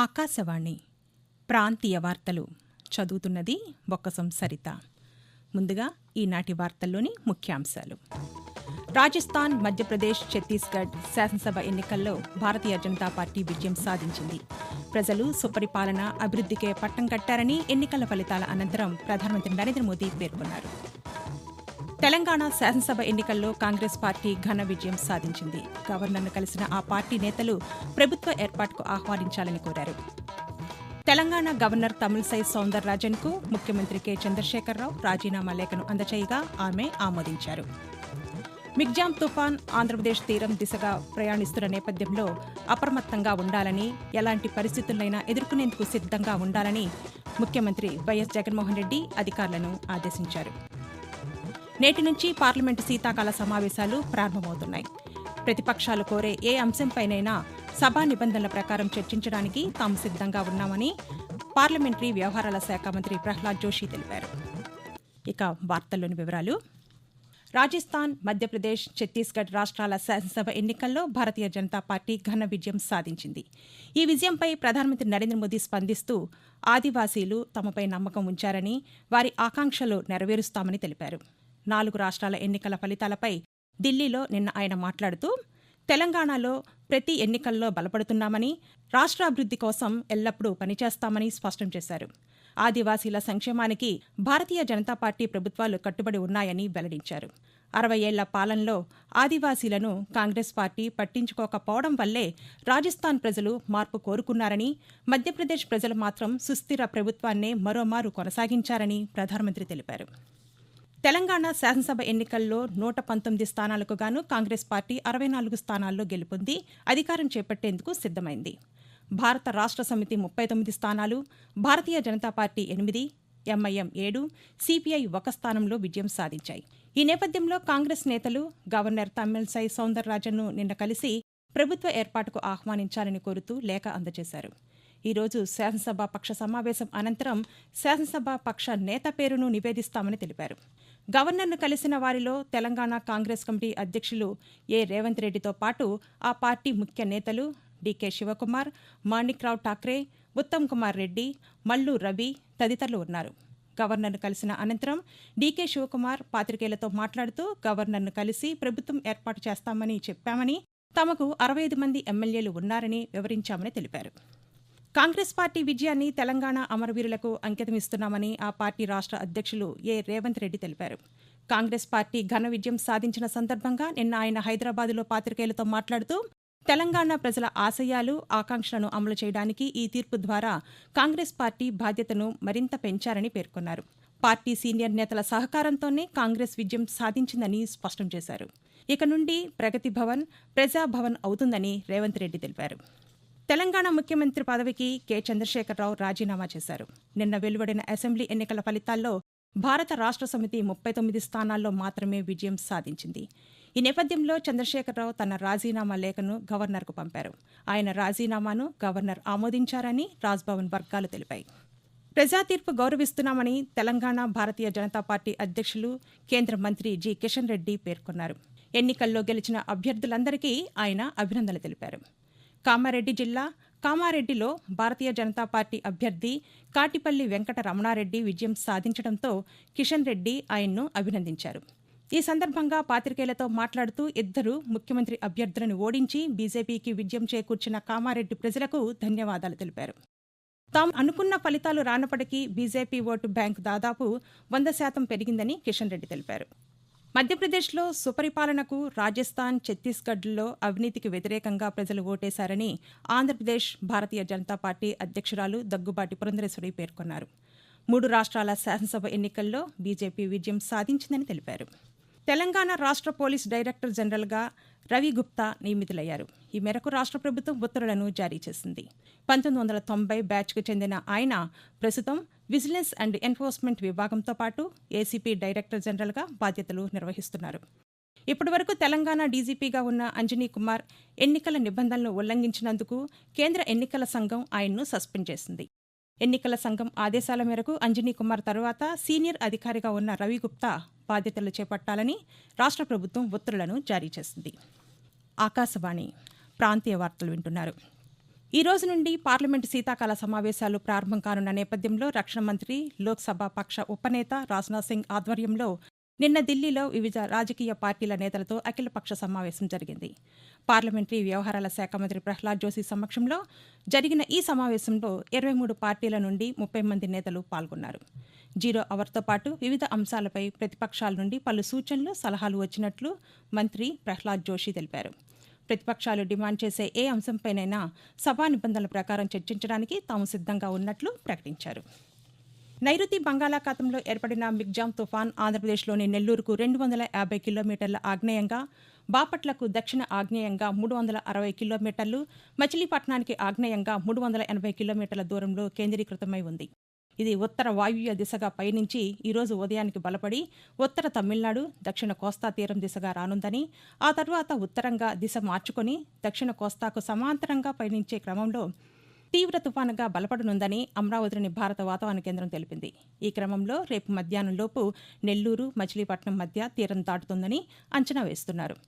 ఆకాశవాణి ప్రాంతీయ వార్తలు చదువుతున్నది బొక్కసం సరిత. ముందుగా ఈనాటి వార్తల్లోని ముఖ్యాంశాలు. రాజస్థాన్, మధ్యప్రదేశ్, ఛత్తీస్గఢ్ శాసనసభ ఎన్నికల్లో భారతీయ జనతా పార్టీ విజయం సాధించింది. ప్రజలు సుపరిపాలన, అభివృద్ధికే పట్టం కట్టారని ఎన్నికల ఫలితాల అనంతరం ప్రధానమంత్రి నరేంద్ర మోదీ పేర్కొన్నారు. తెలంగాణ శాసనసభ ఎన్నికల్లో కాంగ్రెస్ పార్టీ ఘన విజయం సాధించింది. గవర్నర్ను కలిసిన ఆ పార్టీ నేతలు ప్రభుత్వ ఏర్పాటుకు ఆహ్వానించాలని కోరారు. తెలంగాణ గవర్నర్ తమిళిసై సౌందరరాజన్కు ముఖ్యమంత్రి కె చంద్రశేఖరరావు రాజీనామా లేఖను అందజేయగా ఆమె ఆమోదించారు. మిగ్జాం తుఫాన్ ఆంధ్రప్రదేశ్ తీరం దిశగా ప్రయాణిస్తున్న నేపథ్యంలో అప్రమత్తంగా ఉండాలని, ఎలాంటి పరిస్థితులైనా ఎదుర్కొనేందుకు సిద్ధంగా ఉండాలని ముఖ్యమంత్రి వైఎస్ జగన్మోహన్ రెడ్డి అధికారులను ఆదేశించారు. నేటి నుంచి పార్లమెంటు శీతాకాల సమావేశాలు ప్రారంభమవుతున్నాయి. ప్రతిపక్షాలు కోరే ఏ అంశంపైనైనా సభా నిబంధనల ప్రకారం చర్చించడానికి తాము సిద్ధంగా ఉన్నామని పార్లమెంటరీ వ్యవహారాల శాఖ మంత్రి ప్రహ్లాద్ జోషి తెలిపారు. ఇక వార్తల్లోని వివరాలు. రాజస్థాన్, మధ్యప్రదేశ్, ఛత్తీస్గఢ్ రాష్ట్రాల శాసనసభ ఎన్నికల్లో భారతీయ జనతా పార్టీ ఘన విజయం సాధించింది. ఈ విజయంపై ప్రధానమంత్రి నరేంద్ర మోదీ స్పందిస్తూ ఆదివాసీలు తమపై నమ్మకం ఉంచారని, వారి ఆకాంక్షలు నెరవేరుస్తామని తెలిపారు. 4 రాష్ట్రాల ఎన్నికల ఫలితాలపై ఢిల్లీలో నిన్న ఆయన మాట్లాడుతూ తెలంగాణలో ప్రతి ఎన్నికల్లో బలపడుతున్నామని, రాష్ట్రాభివృద్ధి కోసం ఎల్లప్పుడూ పనిచేస్తామని స్పష్టం చేశారు. ఆదివాసీల సంక్షేమానికి భారతీయ జనతా పార్టీ ప్రభుత్వాలు కట్టుబడి ఉన్నాయని వెల్లడించారు. 60 ఏళ్ల పాలనలో ఆదివాసీలను కాంగ్రెస్ పార్టీ పట్టించుకోకపోవడం వల్లే రాజస్థాన్ ప్రజలు మార్పు కోరుకున్నారని, మధ్యప్రదేశ్ ప్రజలు మాత్రం సుస్థిర ప్రభుత్వాన్నే మరోమారు కొనసాగించారని ప్రధానమంత్రి తెలిపారు. తెలంగాణ శాసనసభ ఎన్నికల్లో 119 స్థానాలకు గాను కాంగ్రెస్ పార్టీ 64 స్థానాల్లో గెలుపొంది అధికారం చేపట్టేందుకు సిద్దమైంది. భారత రాష్ట్ర సమితి 39 స్థానాలు, Bharatiya Janata party 8, MIM 7, CPI 1 స్థానంలో విజయం సాధించాయి. ఈ నేపథ్యంలో కాంగ్రెస్ నేతలు గవర్నర్ తమిళిసై సౌందరరాజన్ను నిన్న కలిసి ప్రభుత్వ ఏర్పాటుకు ఆహ్వానించాలని కోరుతూ లేఖ అందజేశారు. ఈరోజు శాసనసభ పక్ష సమావేశం అనంతరం శాసనసభ పక్ష నేత పేరును నివేదిస్తామని తెలిపారు. గవర్నర్ను కలిసిన వారిలో తెలంగాణ కాంగ్రెస్ కమిటీ అధ్యక్షులు ఏ రేవంత్ రెడ్డితో పాటు ఆ పార్టీ ముఖ్య నేతలు డీకే శివకుమార్, మాణిక్రావు ఠాక్రే, ఉత్తమ్ కుమార్ రెడ్డి, మల్లు రవి తదితరులు ఉన్నారు. గవర్నర్ను కలిసిన అనంతరం డీకే శివకుమార్ పాతికేయులతో మాట్లాడుతూ గవర్నర్ను కలిసి ప్రభుత్వం ఏర్పాటు చేస్తామని చెప్పామని, తమకు 65 మంది ఎమ్మెల్యేలు ఉన్నారని వివరించామని తెలిపారు. కాంగ్రెస్ పార్టీ విజయాన్ని తెలంగాణ అమరవీరులకు అంకితమిస్తున్నామని ఆ పార్టీ రాష్ట్ర అధ్యక్షులు ఏ రేవంత్ రెడ్డి తెలిపారు. కాంగ్రెస్ పార్టీ ఘన విజయం సాధించిన సందర్భంగా నిన్న ఆయన హైదరాబాదులో పాతికేయులతో మాట్లాడుతూ తెలంగాణ ప్రజల ఆశయాలు, ఆకాంక్షలను అమలు చేయడానికి ఈ తీర్పు ద్వారా కాంగ్రెస్ పార్టీ బాధ్యతను మరింత పెంచారని పేర్కొన్నారు. పార్టీ సీనియర్ నేతల సహకారంతోనే కాంగ్రెస్ విజయం సాధించిందని స్పష్టం చేశారు. ఇక నుండి ప్రగతి భవన్, ప్రజాభవన్ అవుతుందని రేవంత్ రెడ్డి తెలిపారు. తెలంగాణ ముఖ్యమంత్రి పదవికి కె చంద్రశేఖరరావు రాజీనామా చేశారు. నిన్న వెలువడిన అసెంబ్లీ ఎన్నికల ఫలితాల్లో భారత రాష్ట్ర సమితి 39 స్థానాల్లో మాత్రమే విజయం సాధించింది. ఈ నేపథ్యంలో చంద్రశేఖరరావు తన రాజీనామా లేఖను గవర్నర్కు పంపారు. ఆయన రాజీనామాను గవర్నర్ ఆమోదించారని రాజ్భవన్ వర్గాలు తెలిపాయి. ప్రజా తీర్పు గౌరవిస్తున్నామని తెలంగాణ భారతీయ జనతా పార్టీ అధ్యక్షులు, కేంద్ర మంత్రి జి కిషన్ రెడ్డి పేర్కొన్నారు. ఎన్నికల్లో గెలిచిన అభ్యర్థులందరికీ ఆయన అభినందనలు తెలిపారు. కామారెడ్డి జిల్లా కామారెడ్డిలో భారతీయ జనతా పార్టీ అభ్యర్థి కాటిపల్లి వెంకట రమణారెడ్డి విజయం సాధించడంతో కిషన్ రెడ్డి ఆయన్ను అభినందించారు. ఈ సందర్భంగా పాతికేయులతో మాట్లాడుతూ ఇద్దరు ముఖ్యమంత్రి అభ్యర్థులను ఓడించి బీజేపీకి విజయం చేకూర్చిన కామారెడ్డి ప్రజలకు ధన్యవాదాలు తెలిపారు. తాము అనుకున్న ఫలితాలు రానప్పటికీ బీజేపీ ఓటు బ్యాంకు దాదాపు 100% పెరిగిందని కిషన్ రెడ్డి తెలిపారు. మధ్యప్రదేశ్లో సుపరిపాలనకు, రాజస్థాన్, ఛత్తీస్గఢ్లో అవినీతికి వ్యతిరేకంగా ప్రజలు ఓటేశారని ఆంధ్రప్రదేశ్ భారతీయ జనతా పార్టీ అధ్యక్షురాలు దగ్గుబాటి పురంధరేశ్వరి పేర్కొన్నారు. 3 రాష్ట్రాల శాసనసభ ఎన్నికల్లో బీజేపీ విజయం సాధించిందని తెలిపారు. తెలంగాణ రాష్ట్ర పోలీస్ డైరెక్టర్ జనరల్గా రవి గుప్తా నియమితులయ్యారు. ఈ మేరకు రాష్ట్ర ప్రభుత్వం ఉత్తర్వులను జారీ చేసింది. 1990 బ్యాచ్కు చెందిన ఆయన ప్రస్తుతం విజిలెన్స్ అండ్ ఎన్ఫోర్స్మెంట్ విభాగంతో పాటు ఏసీపీ డైరెక్టర్ జనరల్గా బాధ్యతలు నిర్వహిస్తున్నారు. ఇప్పటివరకు తెలంగాణ డీజీపీగా ఉన్న అంజనీ కుమార్ ఎన్నికల నిబంధనలను ఉల్లంఘించినందుకు కేంద్ర ఎన్నికల సంఘం ఆయన్ను సస్పెండ్ చేసింది. ఎన్నికల సంఘం ఆదేశాల మేరకు అంజనీ కుమార్ తరువాత సీనియర్ అధికారిగా ఉన్న రవి గుప్తా బాధ్యతలు చేపట్టాలని రాష్ట్ర ప్రభుత్వం ఉత్తర్వులను జారీ చేసింది. ఆకాశవాణి ప్రాంతీయ వార్తలు వింటున్నారు. ఈ రోజు నుండి పార్లమెంటు శీతాకాల సమావేశాలు ప్రారంభం కానున్న నేపథ్యంలో రక్షణ మంత్రి, లోక్సభ పక్ష ఉపనేత రాజ్నాథ్ సింగ్ ఆధ్వర్యంలో నిన్న ఢిల్లీలో వివిధ రాజకీయ పార్టీల నేతలతో అఖిలపక్ష సమావేశం జరిగింది. పార్లమెంటరీ వ్యవహారాల శాఖ మంత్రి ప్రహ్లాద్ జోషి సమక్షంలో జరిగిన ఈ సమావేశంలో 23 పార్టీల నుండి 30 మంది నేతలు పాల్గొన్నారు. జీరో అవర్తో పాటు వివిధ అంశాలపై ప్రతిపక్షాల నుండి పలు సూచనలు, సలహాలు వచ్చినట్లు మంత్రి ప్రహ్లాద్ జోషి తెలిపారు. ప్రతిపక్షాలు డిమాండ్ చేసే ఏ అంశంపైనైనా సభా నిబంధనల ప్రకారం చర్చించడానికి తాము సిద్ధంగా ఉన్నట్లు ప్రకటించారు. నైరుతి బంగాళాఖాతంలో ఏర్పడిన మిగ్జామ్ తుఫాన్ ఆంధ్రప్రదేశ్లోని నెల్లూరుకు 250 కిలోమీటర్ల ఆగ్నేయంగా, బాపట్లకు దక్షిణ ఆగ్నేయంగా 360 కిలోమీటర్లు, మచిలీపట్నానికి ఆగ్నేయంగా 380 కిలోమీటర్ల దూరంలో కేంద్రీకృతమై ఉంది. ఇది ఉత్తర వాయువ్య దిశగా పయనించి ఈరోజు ఉదయానికి బలపడి ఉత్తర తమిళనాడు, దక్షిణ కోస్తా తీరం దిశగా రానుందని, ఆ తర్వాత ఉత్తరంగా దిశ మార్చుకొని దక్షిణ కోస్తాకు సమాంతరంగా పయనించే క్రమంలో తీవ్ర తుపానుగా బలపడనుందని అమరావతిలోని భారత వాతావరణ కేంద్రం తెలిపింది. ఈ క్రమంలో రేపు మధ్యాహ్నంలోపు నెల్లూరు, మచిలీపట్నం మధ్య తీరం దాటుతుందని అంచనా వేస్తున్నారు.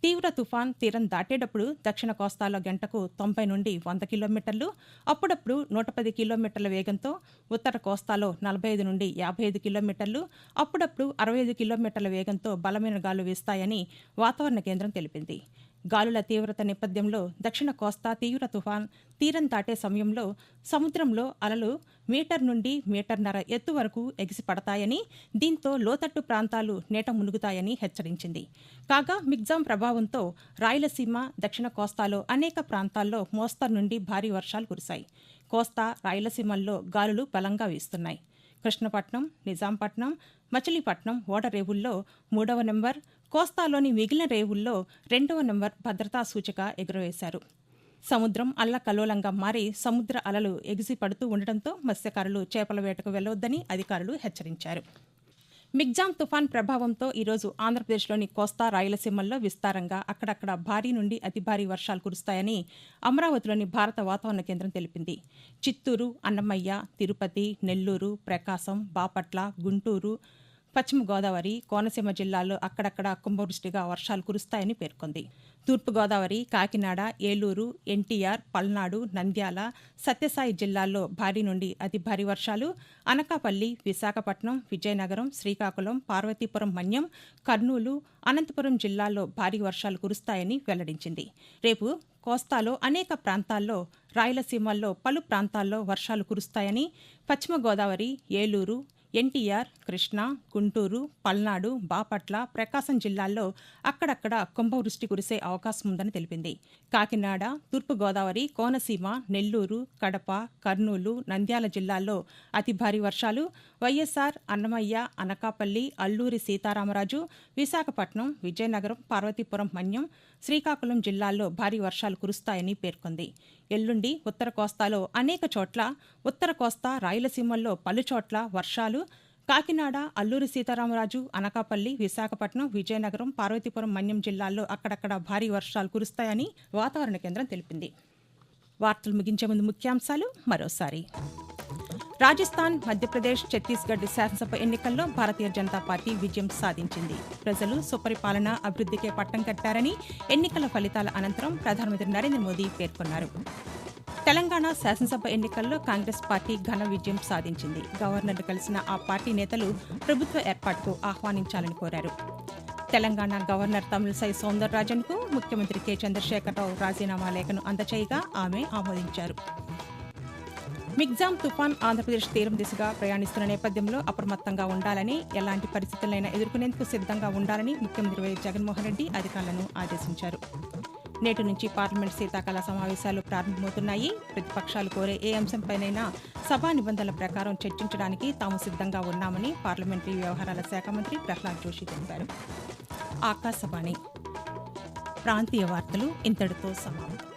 తీవ్ర తుఫాన్ తీరం దాటేటప్పుడు దక్షిణ కోస్తాలో గంటకు 90 నుండి 100 కిలోమీటర్లు, అప్పుడప్పుడు 110 కిలోమీటర్ల వేగంతో, ఉత్తర కోస్తాలో 45 నుండి 55 కిలోమీటర్లు, అప్పుడప్పుడు 65 కిలోమీటర్ల వేగంతో బలమైన గాలులు వీస్తాయని వాతావరణ కేంద్రం తెలిపింది. గాలుల తీవ్రత నేపథ్యంలో దక్షిణ కోస్తా తీవ్ర తుఫాన్ తీరం దాటే సమయంలో సముద్రంలో అలలు మీటర్ నుండి మీటర్న్నర ఎత్తు వరకు ఎగిసిపడతాయని, దీంతో లోతట్టు ప్రాంతాలు నీట మునుగుతాయని హెచ్చరించింది. కాగా మిగ్జామ్ ప్రభావంతో రాయలసీమ, దక్షిణ కోస్తాలో అనేక ప్రాంతాల్లో మోస్తరు నుండి భారీ వర్షాలు కురిశాయి. కోస్తా, రాయలసీమల్లో గాలులు బలంగా వీస్తున్నాయి. కృష్ణపట్నం, నిజాంపట్నం, మచిలీపట్నం ఓడరేవుల్లో 3వ నెంబర్, కోస్తాలోని మిగిలిన రేవుల్లో 2వ నెంబర్ భద్రతా సూచిక ఎగురవేశారు. సముద్రం అల్లకల్లోలంగా మారి సముద్ర అలలు ఎగిసి పడుతూ ఉండటంతో మత్స్యకారులు చేపల వేటకు వెళ్లొద్దని అధికారులు హెచ్చరించారు. మిగ్జామ్ తుఫాన్ ప్రభావంతో ఈరోజు ఆంధ్రప్రదేశ్లోని కోస్తా, రాయలసీమల్లో విస్తారంగా అక్కడక్కడ భారీ నుండి అతి భారీ వర్షాలు కురుస్తాయని అమరావతిలోని భారత వాతావరణ కేంద్రం తెలిపింది. చిత్తూరు, అన్నమయ్య, తిరుపతి, నెల్లూరు, ప్రకాశం, బాపట్ల, గుంటూరు, పశ్చిమ గోదావరి, కోనసీమ జిల్లాల్లో అక్కడక్కడ కుంభవృష్టిగా వర్షాలు కురుస్తాయని పేర్కొంది. తూర్పుగోదావరి, కాకినాడ, ఏలూరు, ఎన్టీఆర్, పల్నాడు, నంద్యాల, సత్యసాయి జిల్లాల్లో భారీ నుండి అతి భారీ వర్షాలు, అనకాపల్లి, విశాఖపట్నం, విజయనగరం, శ్రీకాకుళం, పార్వతీపురం మన్యం, కర్నూలు, అనంతపురం జిల్లాల్లో భారీ వర్షాలు కురుస్తాయని వెల్లడించింది. రేపు కోస్తాలో అనేక ప్రాంతాల్లో, రాయలసీమల్లో పలు ప్రాంతాల్లో వర్షాలు కురుస్తాయని పశ్చిమ గోదావరి, ఏలూరు, ఎన్టీఆర్, కృష్ణా, గుంటూరు, పల్నాడు, బాపట్ల, ప్రకాశం జిల్లాల్లో అక్కడక్కడ కుంభవృష్టి కురిసే అవకాశం ఉందని తెలిపింది. కాకినాడ, తూర్పుగోదావరి, కోనసీమ, నెల్లూరు, కడప, కర్నూలు, నంద్యాల జిల్లాల్లో అతి భారీ వర్షాలు, వైఎస్ఆర్, అన్నమయ్య, అనకాపల్లి, అల్లూరి సీతారామరాజు, విశాఖపట్నం, విజయనగరం, పార్వతీపురం మన్యం, శ్రీకాకుళం జిల్లాల్లో భారీ వర్షాలు కురుస్తాయని పేర్కొంది. ఎల్లుండి ఉత్తర కోస్తాలో అనేక చోట్ల, ఉత్తర కోస్తా, రాయలసీమల్లో పలుచోట్ల వర్షాలు, కాకినాడ, అల్లూరి సీతారామరాజు, అనకాపల్లి, విశాఖపట్నం, విజయనగరం, పార్వతీపురం మన్యం జిల్లాల్లో అక్కడక్కడ భారీ వర్షాలు కురుస్తాయని వాతావరణ కేంద్రం తెలిపింది. వార్తలు ముగించే ముందు ముఖ్యాంశాలు మరోసారి. రాజస్థాన్, మధ్యప్రదేశ్, ఛత్తీస్గఢ్ శాసనసభ ఎన్నికల్లో భారతీయ జనతా పార్టీ విజయం సాధించింది. ప్రజలు సుపరిపాలన, అభివృద్ధికే పట్టం కట్టారని ఎన్నికల ఫలితాల అనంతరం ప్రధానమంత్రి నరేంద్ర మోదీ పేర్కొన్నారు. తెలంగాణ శాసనసభ ఎన్నికల్లో కాంగ్రెస్ పార్టీ ఘన విజయం సాధించింది. గవర్నర్ను కలిసిన ఆ పార్టీ నేతలు ప్రభుత్వ ఏర్పాటుకు ఆహ్వానించాలని కోరారు. తెలంగాణ గవర్నర్ తమిళిసై సౌందరరాజన్కు ముఖ్యమంత్రి కె చంద్రశేఖరరావు రాజీనామా లేఖను అందచేయగా ఆమె ఆమోదించారు. మిగ్జామ్ తుఫాన్ ఆంధ్రప్రదేశ్ తీరం దిశగా ప్రయాణిస్తున్న నేపథ్యంలో అప్రమత్తంగా ఉండాలని, ఎలాంటి పరిస్థితులైనా ఎదుర్కొనేందుకు సిద్ధంగా ఉండాలని ముఖ్యమంత్రి వైఎస్ జగన్మోహన్ రెడ్డి అధికారులను ఆదేశించారు. నేటి నుంచి పార్లమెంట్ శీతాకాల సమావేశాలు ప్రారంభమవుతున్నాయి. ప్రతిపక్షాలు కోరే ఏ అంశంపైనైనా సభా నిబంధనల ప్రకారం చర్చించడానికి తాము సిద్ధంగా ఉన్నామని పార్లమెంటరీ వ్యవహారాల శాఖ మంత్రి ప్రహ్లాద్ జోషి తెలిపారు. ఆకాశవాణి ప్రాంతీయ వార్తలు ఇంతటితో సమాప్తం.